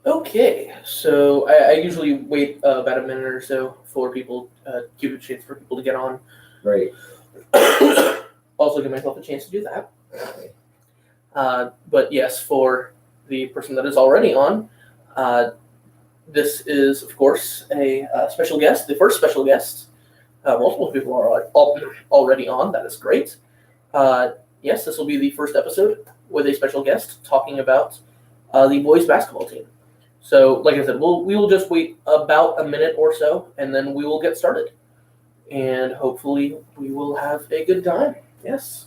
Okay, so I usually wait about a minute or so for people, give a chance for people to get on. Right. Also give myself a chance to do that. Okay. But yes, for the person that is already on, this is, of course, a special guest, the first special guest. Multiple people are already on. That is great. Yes, this will be the first episode with a special guest talking about the boys basketball team. So, like I said, we will just wait about a minute or so, and then we will get started. And hopefully we will have a good time. Yes.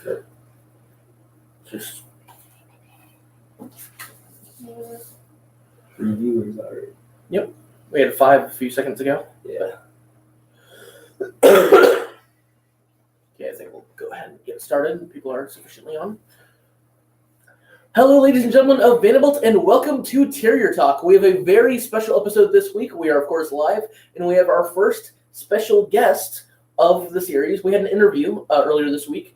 Sure. Just... 3 viewers already. Yep. We had 5 a few seconds ago. Yeah. Yeah, I think we'll go ahead and get started. People are sufficiently on. Hello, ladies and gentlemen of Vanderbilt, and welcome to Terrier Talk. We have a very special episode this week. We are, of course, live, and we have our first special guest of the series. We had an interview earlier this week,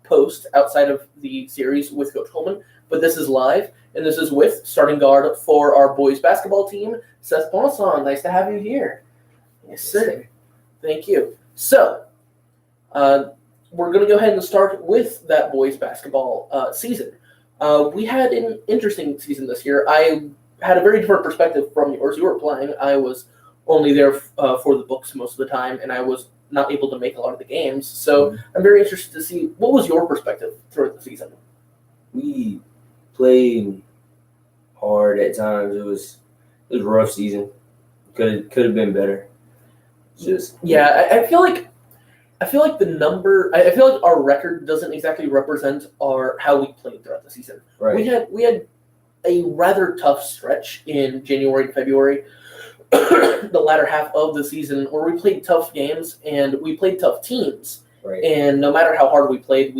post outside of the series with Coach Coleman, but this is live, and this is with starting guard for our boys basketball team, Seth Bonson. Nice to have you here. Yes, sir. Thank you. So, we're going to go ahead and start with that boys basketball season. We had an interesting season this year. I had a very different perspective from yours. You were playing. I was only there for the books most of the time, and I was not able to make a lot of the games. So I'm very interested to see, what was your perspective throughout the season? We played hard at times. It was a rough season. Could have been better. I feel like the number. I feel like our record doesn't exactly represent how we played throughout the season. Right. We had a rather tough stretch in January and February, the latter half of the season, where we played tough games and we played tough teams. Right. And no matter how hard we played,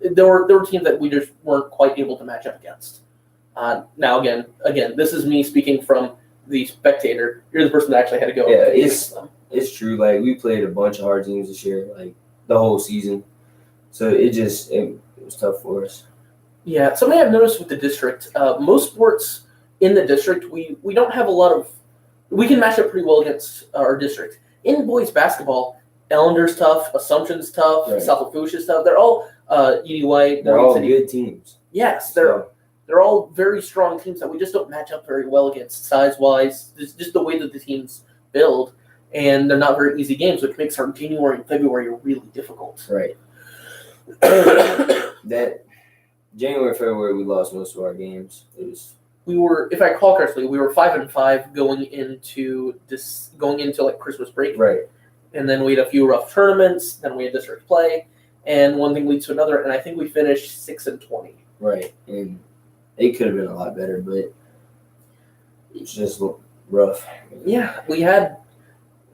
there were teams that we just weren't quite able to match up against. Now again, this is me speaking from the spectator. You're the person that actually had to go. Yeah, it's true. Like, we played a bunch of hard teams this year, like the whole season. So it was tough for us. Yeah, something I've noticed with the district, most sports in the district, we don't have a lot of. We can match up pretty well against our district. In boys basketball, Ellender's tough, Assumption's tough, right. South Lafourche's tough. They're all EDY. They're all good teams. Yes, they're all very strong teams that we just don't match up very well against size-wise. It's just the way that the teams build, and they're not very easy games, which makes our January and February really difficult. Right. That January, February, we lost most of our games. We were, if I recall correctly, we were 5-5 going into like Christmas break. Right. And then we had a few rough tournaments. Then we had district play, and one thing leads to another. And I think we finished 6-20. Right. And it could have been a lot better, but it's just rough. Yeah,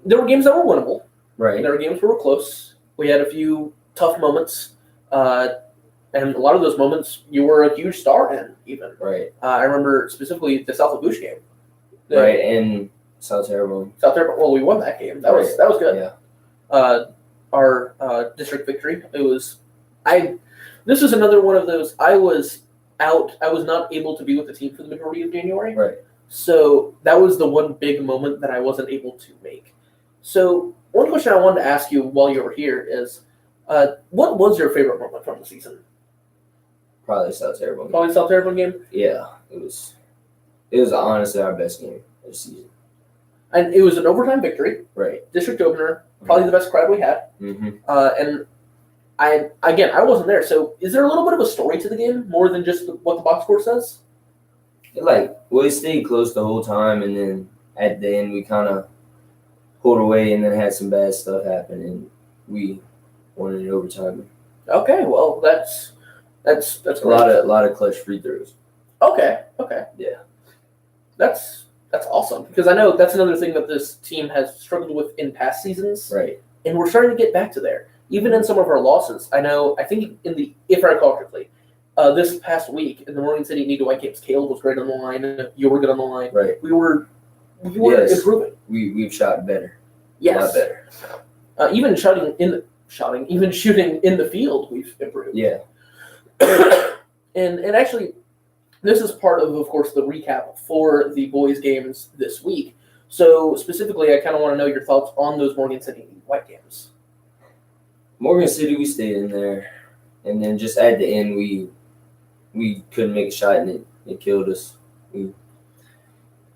there were games that were winnable. Right. And there were games where we were close. We had a few tough moments. And a lot of those moments, you were a huge star in, even. Right. I remember specifically the South Lafourche game. Right, and South Terrible. Well, we won that game. That was good. Yeah. Our district victory. This was another one of those. I was out. I was not able to be with the team for the majority of January. Right. So that was the one big moment that I wasn't able to make. So one question I wanted to ask you while you were here is, what was your favorite moment from the season? Probably South Terrible. Probably the South Terrible game? Yeah. It was honestly our best game of the season. And it was an overtime victory. Right. District opener. Probably the best crowd we had. Mm-hmm. And I wasn't there. So is there a little bit of a story to the game more than just what the box score says? We stayed close the whole time, and then at the end we kind of pulled away and then had some bad stuff happen, and we won in overtime. Okay, well that's a lot of clutch free throws. Okay. Yeah. That's awesome, because I know that's another thing that this team has struggled with in past seasons. Right. And we're starting to get back to there. Even in some of our losses. I think if I recall correctly, this past week in the Morgan City Need to White games, Caleb was great on the line. You were good on the line. Right. We were improving. We've shot better. Yes. A lot better. Even shooting in the field, we've improved. Yeah. And actually, this is part of course, the recap for the boys' games this week. So specifically, I kind of want to know your thoughts on those Morgan City White games. Morgan City, we stayed in there, and then just at the end, we couldn't make a shot, and it killed us.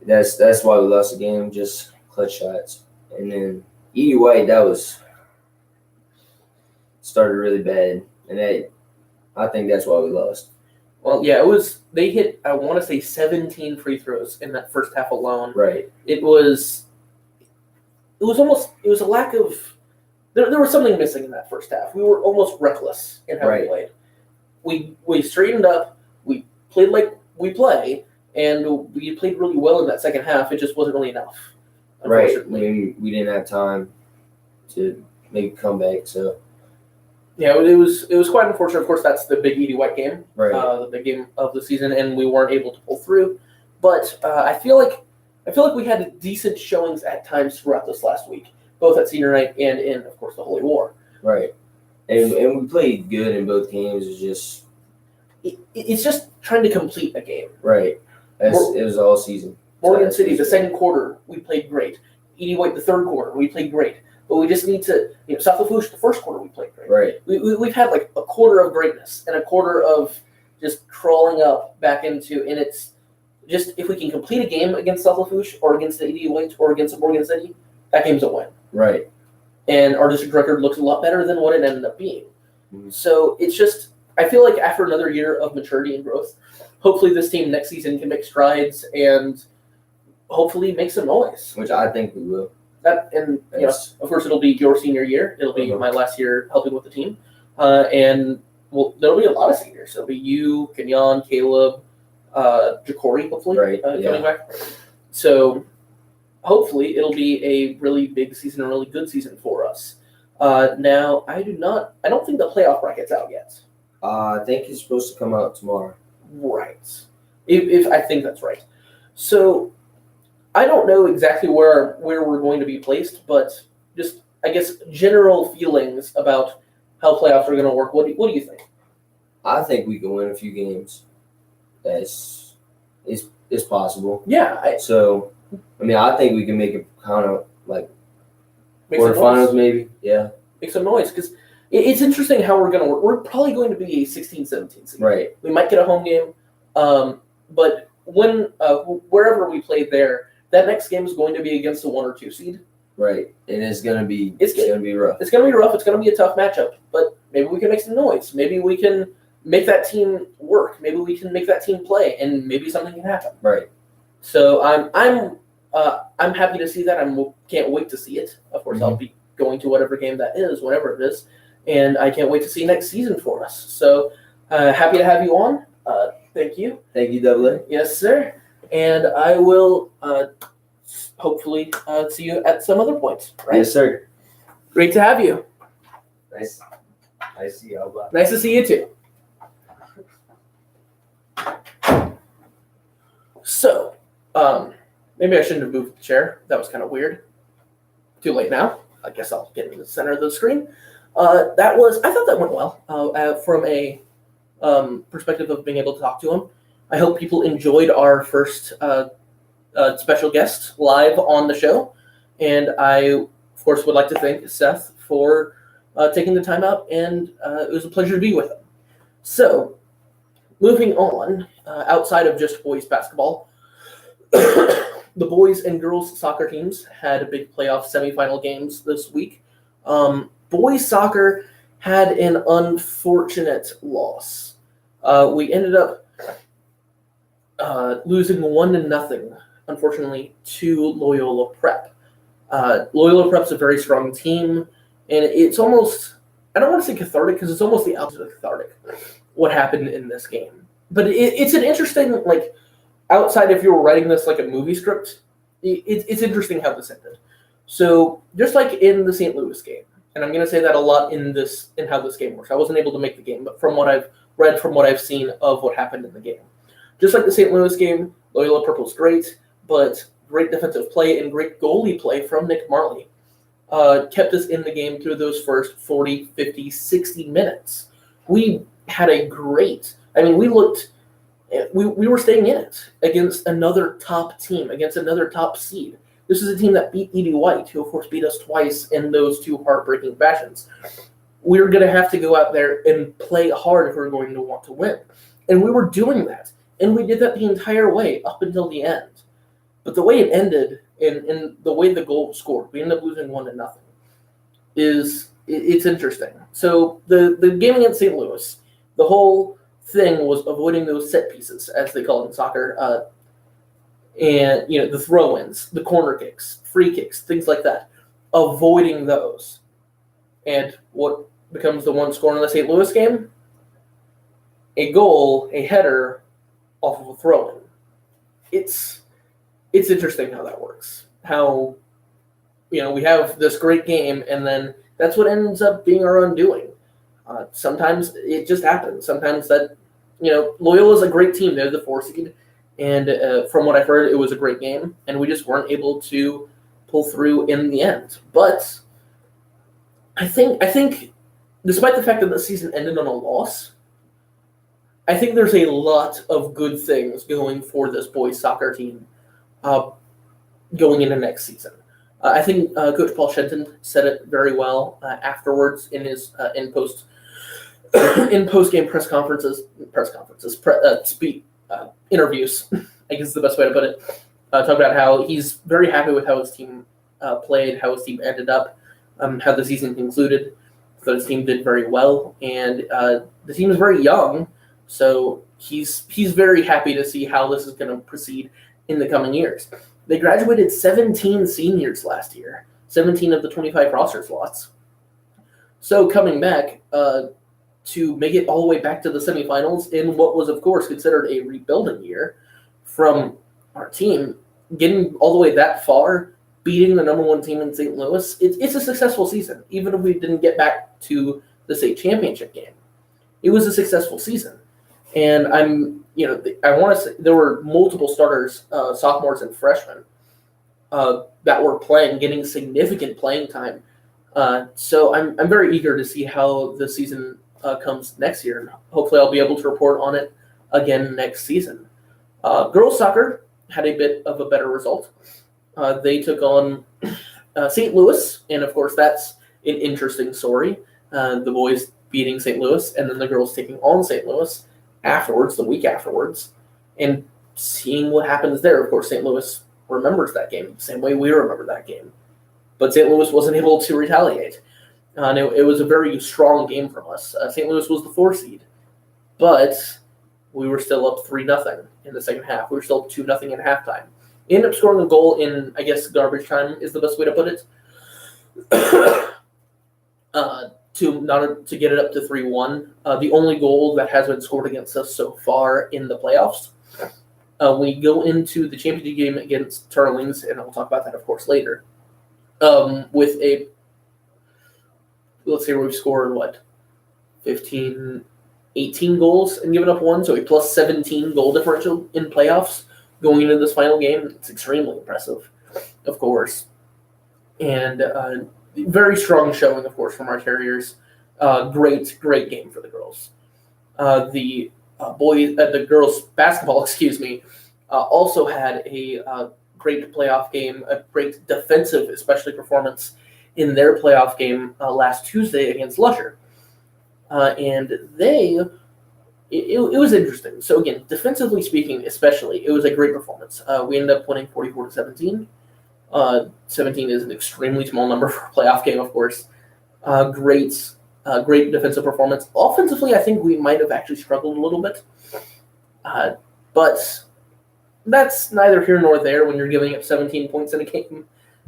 That's why we lost the game, just clutch shots. And then E.D. White, that was started really bad, and I think that's why we lost. Well, yeah, it was. They hit, I want to say, 17 free throws in that first half alone. Right. It was a lack of. There was something missing in that first half. We were almost reckless in how we played. We straightened up. We played like we play, and we played really well in that second half. It just wasn't really enough. Right. We didn't have time to make a comeback, so. Yeah, it was quite unfortunate. Of course, that's the big E.D. White game, right. The big game of the season, and we weren't able to pull through. But I feel like we had decent showings at times throughout this last week, both at senior night and in, of course, the Holy War. Right, and we played good in both games. It's just trying to complete a game. Right, it was all season. Morgan City, the second quarter, we played great. E.D. White, the third quarter, we played great. But we just need to, South Lafourche, the first quarter we played great. Right. We've had like a quarter of greatness and a quarter of just crawling up back into, and it's just, if we can complete a game against South Lafourche or against the E.D. White or against Morgan City, that game's a win. Right. And our district record looks a lot better than what it ended up being. Mm-hmm. So it's just, I feel like after another year of maturity and growth, hopefully this team next season can make strides and hopefully make some noise. Which I think we will. Of course, it'll be your senior year. It'll be my last year helping with the team. And there'll be a lot of seniors. It'll be you, Kenyon, Caleb, Ja'Cory, hopefully, coming back. So hopefully it'll be a really big season, a really good season for us. Now, I don't think the playoff bracket's out yet. I think it's supposed to come out tomorrow. Right. If I think that's right. So I don't know exactly where we're going to be placed, but just, I guess, general feelings about how playoffs are going to work. What do you think? I think we can win a few games. It's possible. Yeah. I think we can make it kind of like quarterfinals maybe. Yeah. Make some noise, because it's interesting how we're going to work. We're probably going to be a 16-17 seed. Right. We might get a home game, but wherever we play there, that next game is going to be against the 1 or 2 seed. Right. And it's going to be rough. It's going to be rough. It's going to be a tough matchup. But maybe we can make some noise. Maybe we can make that team work. Maybe we can make that team play, and maybe something can happen. Right. So I'm happy to see that. I can't wait to see it. Of course, I'll be going to whatever game that is, whenever it is, and I can't wait to see next season for us. So happy to have you on. Thank you. Thank you, Double A. Yes, sir. And I will hopefully see you at some other point. Right? Yes, sir. Great to have you. Nice to see you. Nice to see you too. So, maybe I shouldn't have moved the chair. That was kind of weird. Too late now. I guess I'll get in the center of the screen. I thought that went well from a perspective of being able to talk to him. I hope people enjoyed our first special guest live on the show. And I, of course, would like to thank Seth for taking the time out, and it was a pleasure to be with him. So, moving on, outside of just boys basketball, the boys and girls soccer teams had big playoff semifinal games this week. Boys soccer had an unfortunate loss. We ended up losing 1-0, unfortunately, to Loyola Prep. Loyola Prep's a very strong team, and it's almost, I don't want to say cathartic, because it's almost the opposite of cathartic, what happened in this game. But it's an interesting, like, outside if you were writing this like a movie script, it's interesting how this ended. So, just like in the St. Louis game, and I'm going to say that a lot in how this game works. I wasn't able to make the game, but from what I've read, from what I've seen of what happened in the game. Just like the St. Louis game, Loyola Purple's great, but great defensive play and great goalie play from Nick Marley kept us in the game through those first 40, 50, 60 minutes. We had we looked We were staying in it against another top team, against another top seed. This is a team that beat Edie White, who of course beat us twice in those two heartbreaking fashions. We're going to have to go out there and play hard if we're going to want to win. And we were doing that. And we did that the entire way up until the end. But the way it ended and the way the goal was scored, we ended up losing 1-0, it's interesting. So the game against St. Louis, the whole thing was avoiding those set pieces, as they call it in soccer, and the throw-ins, the corner kicks, free kicks, things like that. Avoiding those. And what becomes the one score in the St. Louis game? A goal, a header off of a throw-in. It's interesting how that works. How we have this great game, and then that's what ends up being our undoing. Sometimes it just happens. Sometimes that Loyola's a great team. They're the 4 seed, and from what I've heard, it was a great game, and we just weren't able to pull through in the end. But I think, despite the fact that the season ended on a loss, I think there's a lot of good things going for this boys soccer team going into next season. I think Coach Paul Shenton said it very well afterwards in his in post game press conferences, interviews. I guess is the best way to put it. Talk about how he's very happy with how his team played, how his team ended up, how the season concluded. So his team did very well, and the team is very young, so he's very happy to see how this is going to proceed in the coming years. They graduated 17 seniors last year, 17 of the 25 roster slots. So coming back to make it all the way back to the semifinals in what was, of course, considered a rebuilding year from our team, getting all the way that far, beating the number 1 team in St. Louis, it's a successful season, even if we didn't get back to the state championship game. It was a successful season. And I want to say there were multiple starters, sophomores and freshmen, that were getting significant playing time. So I'm very eager to see how the season comes next year, and hopefully I'll be able to report on it again next season. Girls soccer had a bit of a better result. They took on St. Louis, and of course that's an interesting story. The boys beating St. Louis, and then the girls taking on St. Louis the week afterwards, and seeing what happens there. Of course, St. Louis remembers that game the same way we remember that game. But St. Louis wasn't able to retaliate. And it was a very strong game from us. St. Louis was the 4 seed, but we were still up 3-0 in the second half. We were still up 2-0 in halftime. Ended up scoring a goal in, I guess, garbage time is the best way to put it. To get it up to 3-1. The only goal that has been scored against us so far in the playoffs. We go into the championship game against Turlings, and I'll talk about that, of course, later. With a, let's say we've scored, 15, 18 goals and given up 1, so a plus 17 goal differential in playoffs going into this final game. It's extremely impressive, of course. And very strong showing, of course, from our Terriers. Great game for the girls. The girls basketball, also had a great playoff game, a great defensive, especially performance in their playoff game last Tuesday against Lusher. And it was interesting. So again, defensively speaking, especially, it was a great performance. We ended up winning 44-17. 17 is an extremely small number for a playoff game, of course. Great defensive performance. Offensively, I think we might have actually struggled a little bit. But that's neither here nor there when you're giving up 17 points in a game.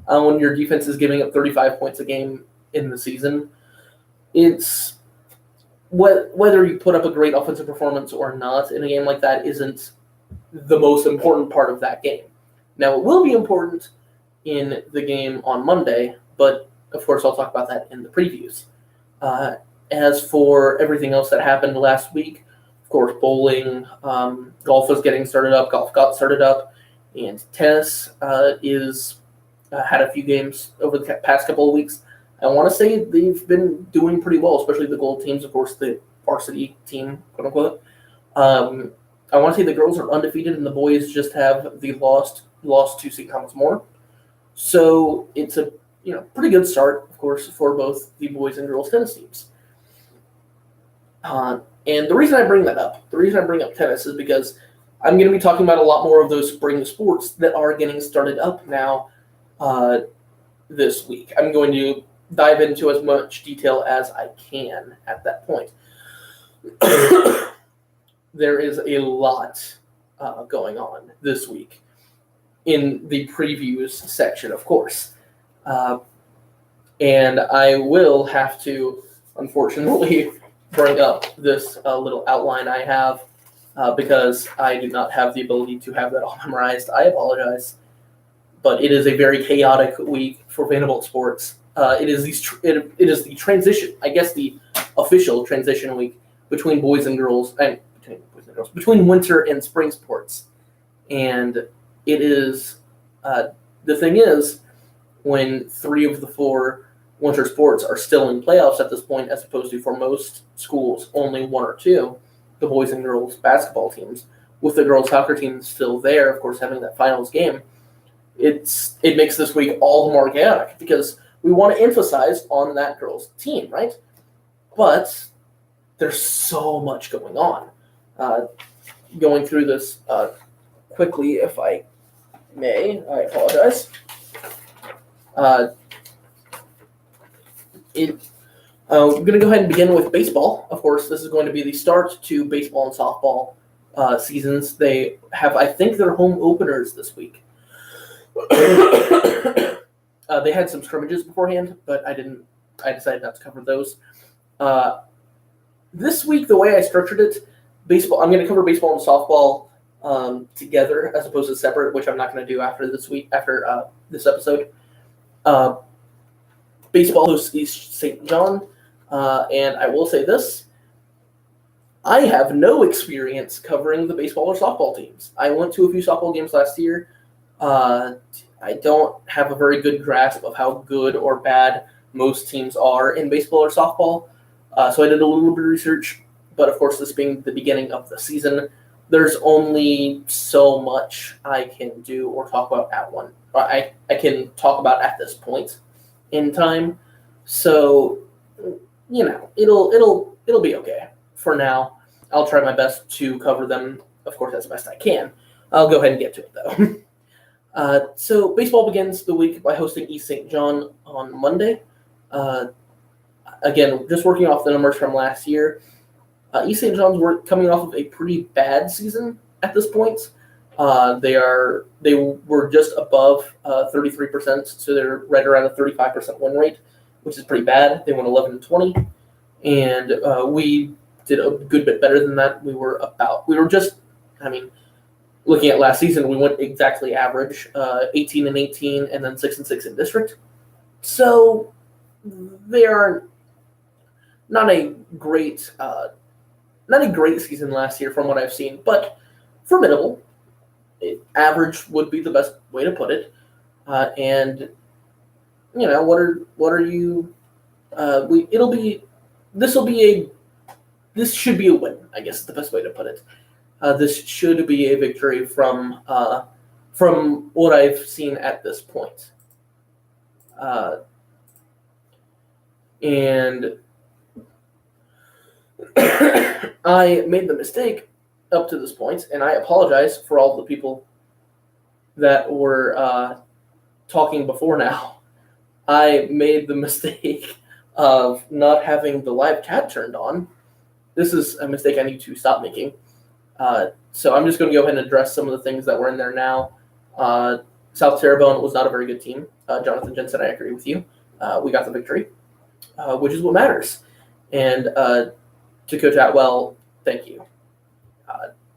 When your defense is giving up 35 points a game in the season. It's whether you put up a great offensive performance or not in a game like that isn't the most important part of that game. Now, it will be important in the game on Monday, but of course I'll talk about that in the previews. As for everything else that happened last week, of course, bowling, golf was getting started up, golf got started up, and tennis had a few games over the past couple of weeks. I want to say they've been doing pretty well, especially the gold teams, of course, the varsity team, quote unquote. I want to say the girls are undefeated and the boys just have the lost to St. Thomas More. So it's a pretty good start, of course, for both the boys and girls tennis teams. And the reason I bring up tennis is because I'm going to be talking about a lot more of those spring sports that are getting started up now this week. I'm going to dive into as much detail as I can at that point. There is a lot going on this week in the previews section, of course. And I will have to, unfortunately, bring up this little outline I have because I do not have the ability to have that all memorized. I apologize. But it is a very chaotic week for Vanderbilt sports. It is the transition, I guess the official transition week between boys and girls, between winter and spring sports. And it is, the thing is, when 3 of the 4 winter sports are still in playoffs at this point, as opposed to for most schools, only 1 or 2, the boys and girls basketball teams, with the girls soccer team still there, of course, having that finals game, it makes this week all the more chaotic because we want to emphasize on that girls' team, right? But there's so much going on. Going through this quickly, if I may, I apologize. I'm going to go ahead and begin with baseball. Of course, this is going to be the start to baseball and softball seasons. They have, I think, their home openers this week. They had some scrimmages beforehand, but I decided not to cover those. This week, the way I structured it, I'm going to cover baseball and softball together as opposed to separate, which I'm not going to do after this episode. Baseball hosts East St. John, and I will say this. I have no experience covering the baseball or softball teams. I went to a few softball games last year. I don't have a very good grasp of how good or bad most teams are in baseball or softball, so I did a little bit of research. But of course, this being the beginning of the season, there's only so much I can do or talk about I can talk about at this point in time. So, it'll be okay for now. I'll try my best to cover them, of course, as best I can. I'll go ahead and get to it, though. So baseball begins the week by hosting East St. John on Monday. Again, just working off the numbers from last year, East St. John's were coming off of a pretty bad season at this point. They were just above 33%, so they're right around a 35% win rate, which is pretty bad. They won 11-20, and we did a good bit better than that. Looking at last season, we went exactly average, 18-18, and then 6-6 in district. So they are not a great season last year from what I've seen, but formidable. Average would be the best way to put it. And what are you? This should be a win, I guess is the best way to put it. This should be a victory from what I've seen at this point. And I made the mistake up to this point, and I apologize for all the people that were talking before now. I made the mistake of not having the live chat turned on. This is a mistake I need to stop making. So I'm just going to go ahead and address some of the things that were in there now. South Terrebonne was not a very good team. Jonathan Jensen, I agree with you. We got the victory, which is what matters. And to Coach Atwell, thank you.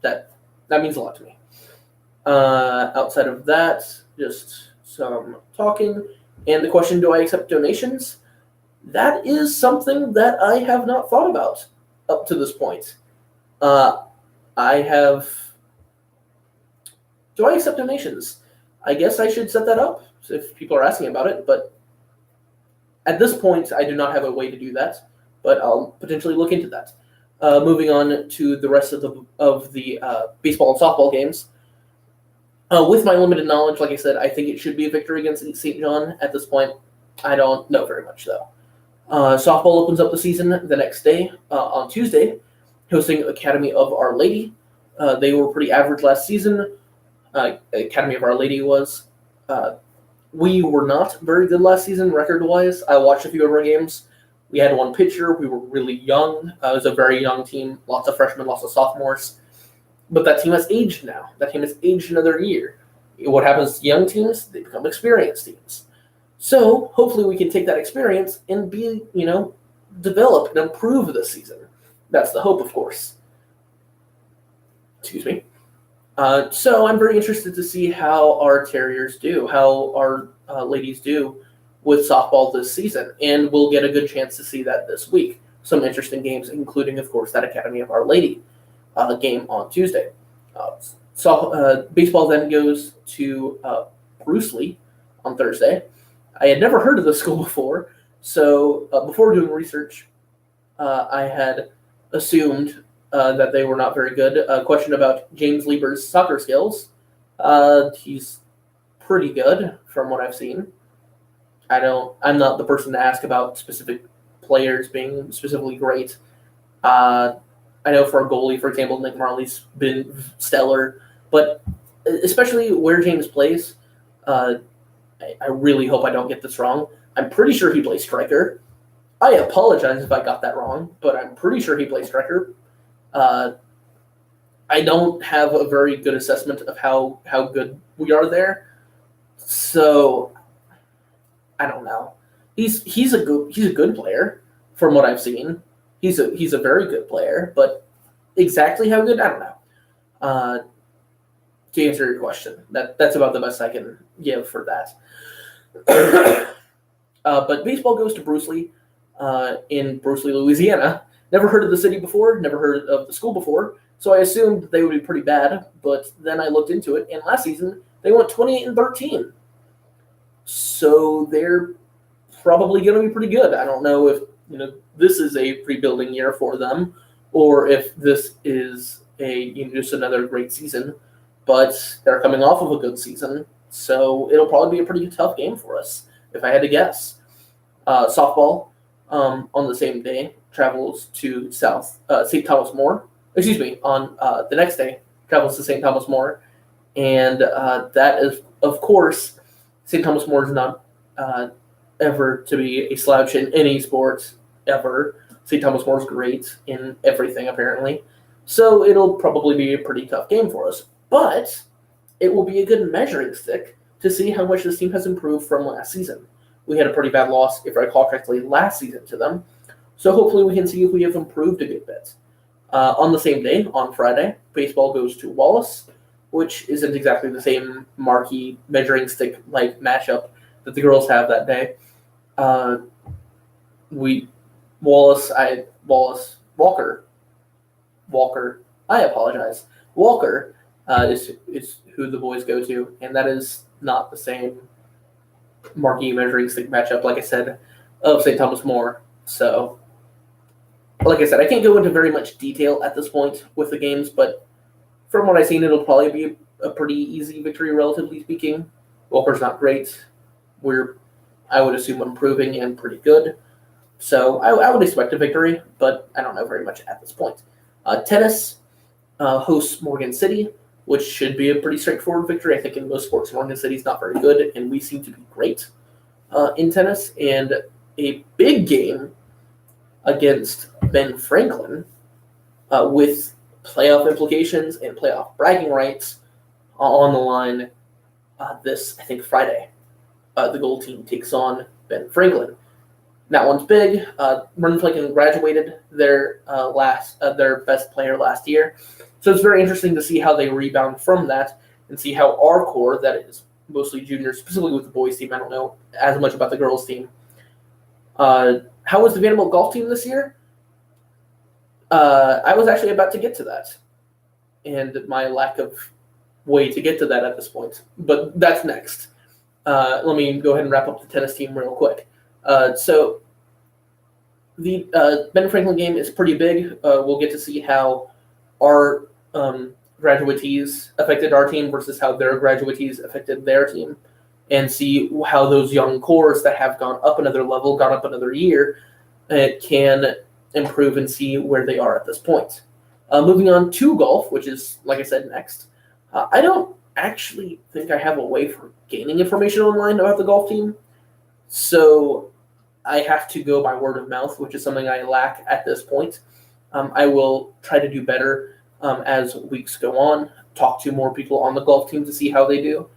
That means a lot to me. Outside of that, just some talking. And the question, do I accept donations? That is something that I have not thought about up to this point. Do I accept donations? I guess I should set that up if people are asking about it, but at this point, I do not have a way to do that, but I'll potentially look into that. Moving on to the rest of the baseball and softball games. With my limited knowledge, like I said, I think it should be a victory against St. John at this point. I don't know very much, though. Softball opens up the season the next day, on Tuesday, hosting Academy of Our Lady. They were pretty average last season. Academy of Our Lady was. We were not very good last season, record-wise. I watched a few of our games. We had one pitcher. We were really young. It was a very young team. Lots of freshmen, lots of sophomores. But that team has aged now. That team has aged another year. What happens to young teams? They become experienced teams. So hopefully we can take that experience and develop and improve this season. That's the hope, of course. Excuse me. So I'm very interested to see how our Terriers do, how our ladies do with softball this season. And we'll get a good chance to see that this week. Some interesting games, including, of course, that Academy of Our Lady game on Tuesday. Baseball then goes to Bruce Lee on Thursday. I had never heard of the school before, so before doing research, I had assumed that they were not very good. A question about James Lieber's soccer skills. He's pretty good from what I've seen. I'm not the person to ask about specific players being specifically great. I know for a goalie, for example, Nick Marley's been stellar, but especially where James plays, I really hope I don't get this wrong. I'm pretty sure he plays striker. I apologize if I got that wrong, but I'm pretty sure he plays striker. I don't have a very good assessment of how good we are there, so I don't know. He's a good player from what I've seen. He's a very good player, but exactly how good, I don't know. To answer your question, that's about the best I can give for that. But baseball goes to Bruce Lee in Bruce Lee, Louisiana. Never heard of the city before, never heard of the school before, so I assumed they would be pretty bad, but then I looked into it, and last season they went 28-13. So they're probably going to be pretty good. I don't know if this is a rebuilding year for them, or if this is just another great season. But they're coming off of a good season, so it'll probably be a pretty tough game for us, if I had to guess. Softball on the same day travels to St. Thomas More. Excuse me, on the next day travels to St. Thomas More, and that is, of course, St. Thomas More is not ever to be a slouch in any sport ever. St. Thomas More is great in everything, apparently. So it'll probably be a pretty tough game for us. But it will be a good measuring stick to see how much this team has improved from last season. We had a pretty bad loss, if I recall correctly, last season to them. So hopefully we can see if we have improved a good bit. On the same day, on Friday, baseball goes to Wallace, which isn't exactly the same marquee measuring stick-like matchup that the girls have that day. Walker, I apologize. Walker is who the boys go to, and that is not the same marquee measuring stick matchup, like I said, of St. Thomas More. So, like I said, I can't go into very much detail at this point with the games, but from what I've seen, it'll probably be a pretty easy victory, relatively speaking. Walker's not great. I would assume, improving and pretty good. So I would expect a victory, but I don't know very much at this point. Tennis hosts Morgan City, which should be a pretty straightforward victory. I think in most sports, Morgan City's not very good, and we seem to be great in tennis. And a big game against Ben Franklin with playoff implications and playoff bragging rights on the line this, I think, Friday. The gold team takes on Ben Franklin. That one's big. Ben Franklin graduated their best player last year. So it's very interesting to see how they rebound from that and see how our core, that is mostly juniors, specifically with the boys team, I don't know as much about the girls team. How was the Vanderbilt golf team this year? I was actually about to get to that, and my lack of way to get to that at this point. But that's next. Let me go ahead and wrap up the tennis team real quick. So The Ben Franklin game is pretty big. We'll get to see how our graduatees affected our team versus how their graduatees affected their team, and see how those young cores that have gone up another level, gone up another year, can improve and see where they are at this point. Moving on to golf, which is, like I said, next. I don't actually think I have a way for gaining information online about the golf team, so I have to go by word of mouth, which is something I lack at this point. I will try to do better as weeks go on, talk to more people on the golf team to see how they do.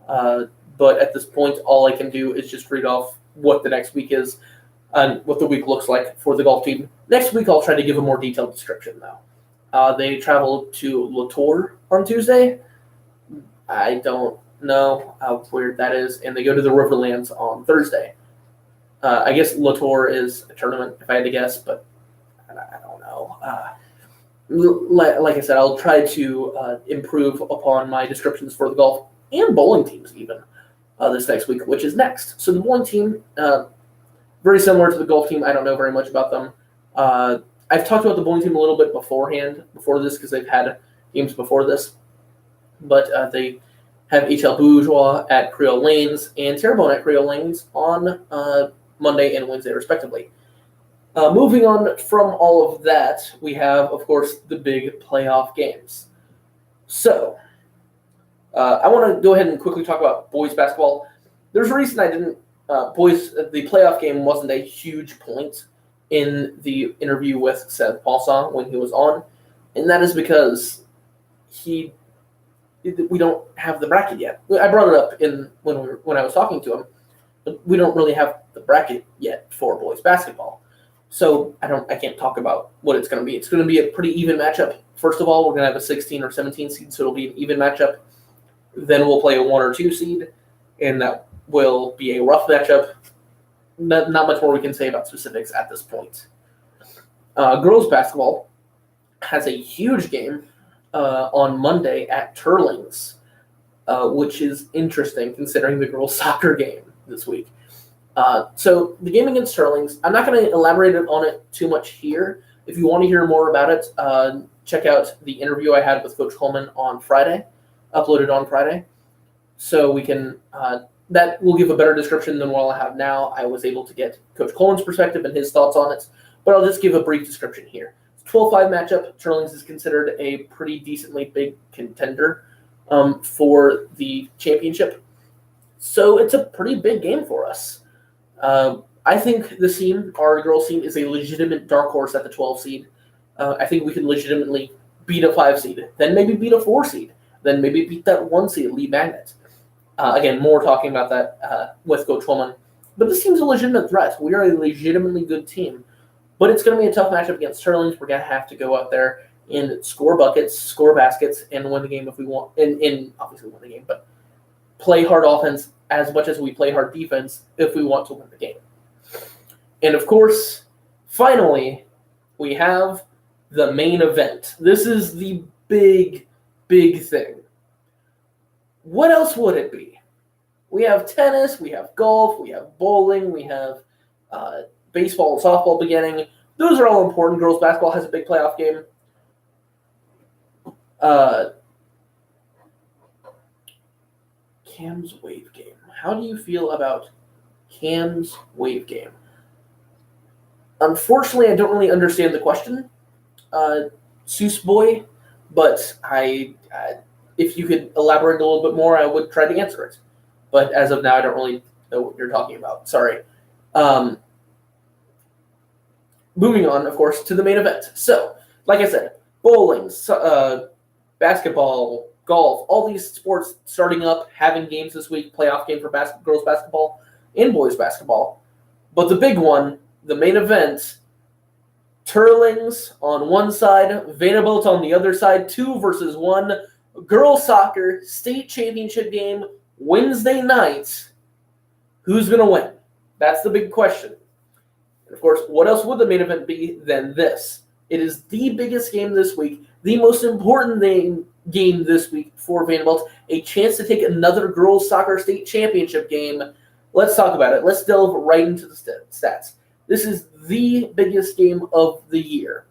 But at this point, all I can do is just read off what the next week is and what the week looks like for the golf team. Next week, I'll try to give a more detailed description, though. They travel to Latour on Tuesday. I don't know how weird that is. And they go to the Riverlands on Thursday. I guess Latour is a tournament, if I had to guess, but I don't know. Like I said, I'll try to improve upon my descriptions for the golf and bowling teams even this next week, which is next. So the bowling team, very similar to the golf team. I don't know very much about them. I've talked about the bowling team a little bit before this, because they've had games before this. But they have HL Bourgeois at Creole Lanes and Terrebonne at Creole Lanes on Monday and Wednesday, respectively. Moving on from all of that, we have, of course, the big playoff games. So, I want to go ahead and quickly talk about boys basketball. There's a reason I didn't. The playoff game wasn't a huge point in the interview with Seth Paulson when he was on, and that is because we don't have the bracket yet. I brought it up when I was talking to him, but we don't really have the bracket yet for boys basketball. So I can't talk about what it's going to be. It's going to be a pretty even matchup. First of all, we're going to have a 16 or 17 seed, so it'll be an even matchup. Then we'll play a 1 or 2 seed, and that will be a rough matchup. Not much more we can say about specifics at this point. Girls basketball has a huge game on Monday at Turlings, which is interesting considering the girls' soccer game this week. So the game against Turlings, I'm not going to elaborate on it too much here. If you want to hear more about it, check out the interview I had with Coach Coleman on Friday, uploaded on Friday. So we can that will give a better description than what I have now. I was able to get Coach Coleman's perspective and his thoughts on it, but I'll just give a brief description here. It's a 12-5 matchup. Turlings is considered a pretty decently big contender for the championship. So it's a pretty big game for us. I think this team, our girls team, is a legitimate dark horse at the 12 seed. I think we can legitimately beat a 5 seed, then maybe beat a 4 seed, then maybe beat that 1 seed, Lee Magnet. Again, more talking about that with Coach Coleman. But this team's a legitimate threat. We are a legitimately good team. But it's going to be a tough matchup against Turlings. We're going to have to go out there and score buckets, score baskets, and win the game if we want. And obviously win the game, but play hard offense as much as we play hard defense if we want to win the game. And of course, finally, we have the main event. This is the big, big thing. What else would it be? We have tennis, we have golf, we have bowling, we have baseball and softball beginning. Those are all important. Girls basketball has a big playoff game. Cam's wave game. How do you feel about Cam's wave game? Unfortunately, I don't really understand the question, Seuss Boy, but if you could elaborate a little bit more, I would try to answer it. But as of now, I don't really know what you're talking about. Sorry. Moving on, of course, to the main event. So, like I said, bowling, basketball, golf, all these sports starting up, having games this week, playoff game for girls basketball and boys basketball. But the big one, the main event, Turlings on one side, Vanderbilt on the other side, 2 versus 1, girls soccer state championship game Wednesday night. Who's going to win? That's the big question. And of course, what else would the main event be than this? It is the biggest game this week, the most important game this week for Vanderbilt, a chance to take another girls soccer state championship game. Let's talk about it. Let's delve right into the stats. This is the biggest game of the year.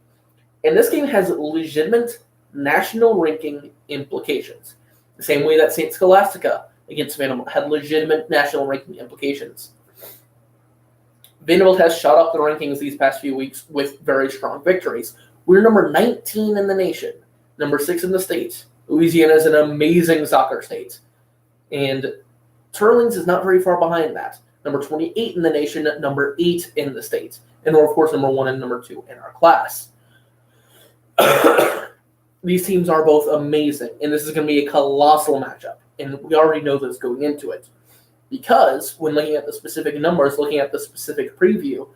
And this game has legitimate national ranking implications. The same way that St. Scholastica against Vanderbilt had legitimate national ranking implications. Vanderbilt has shot up the rankings these past few weeks with very strong victories. We're number 19 in the nation, number 6 in the state. Louisiana is an amazing soccer state. And Turlings is not very far behind that. Number 28 in the nation, number 8 in the state. And we're, of course, number 1 and number 2 in our class. These teams are both amazing, and this is going to be a colossal matchup. And we already know this going into it. Because when looking at the specific numbers, looking at the specific preview,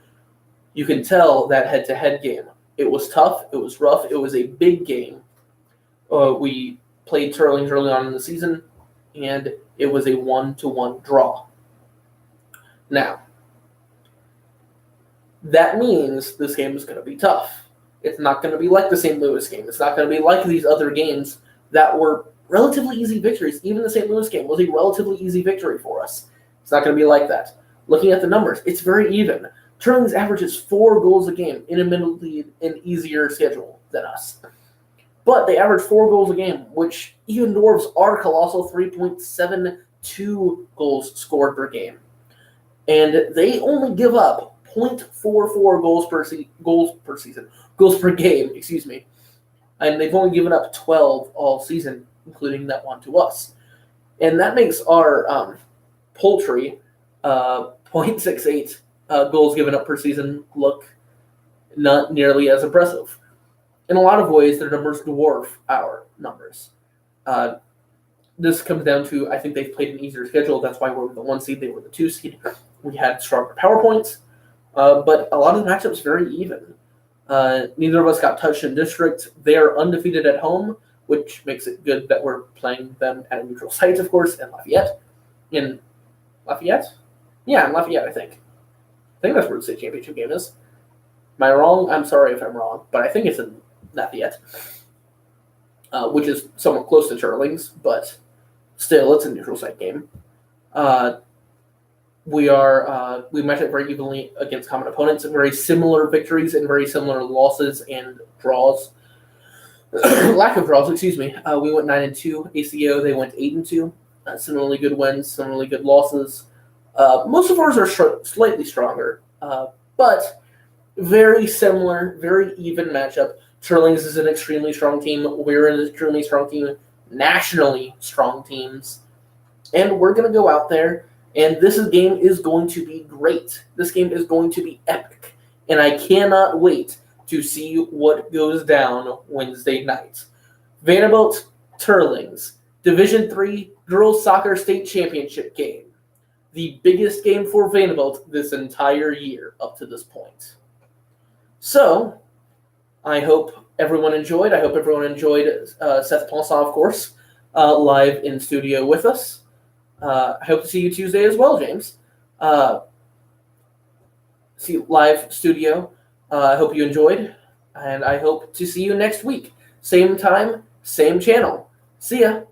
you can tell that head-to-head game. It was tough. It was rough. It was a big game. We played Turlings early on in the season, and it was a 1-1 draw. Now, that means this game is going to be tough. It's not going to be like the St. Louis game. It's not going to be like these other games that were relatively easy victories. Even the St. Louis game was a relatively easy victory for us. It's not going to be like that. Looking at the numbers, it's very even. Turlings averages 4 goals a game in admittedly an easier schedule than us. But they average 4 goals a game, which even dwarfs our colossal 3.72 goals scored per game. And they only give up 0.44 goals per game, and they've only given up 12 all season, including that one to us. And that makes our poultry 0.68 goals given up per season look not nearly as impressive. In a lot of ways, their numbers dwarf our numbers. This comes down to, I think they've played an easier schedule. That's why we're the 1 seed, they were the 2 seed. We had stronger power points, but a lot of the matchups very even. Neither of us got touched in district. They are undefeated at home, which makes it good that we're playing them at a neutral site, of course, in Lafayette. In Lafayette? Yeah, in Lafayette, I think. I think that's where the state championship game is. Am I wrong? I'm sorry if I'm wrong, but I think it's in Lafayette, which is somewhat close to Turlings, but still, it's a neutral site game. We match up very evenly against common opponents, very similar victories and very similar losses and draws. Lack of draws, excuse me. We went 9-2. ACO, they went 8-2. Similarly good wins, similarly good losses. Most of ours are slightly stronger, but very similar, very even matchup. Turlings is an extremely strong team. We're an extremely strong team, nationally strong teams. And we're going to go out there, and this game is going to be great. This game is going to be epic. And I cannot wait to see what goes down Wednesday night. Vanderbilt Turlings, Division III Girls Soccer State Championship game. The biggest game for Vanderbilt this entire year up to this point. So, I hope everyone enjoyed. I hope everyone enjoyed Seth Ponson, of course, live in studio with us. I hope to see you Tuesday as well, James. See you live studio. I hope you enjoyed, and I hope to see you next week. Same time, same channel. See ya.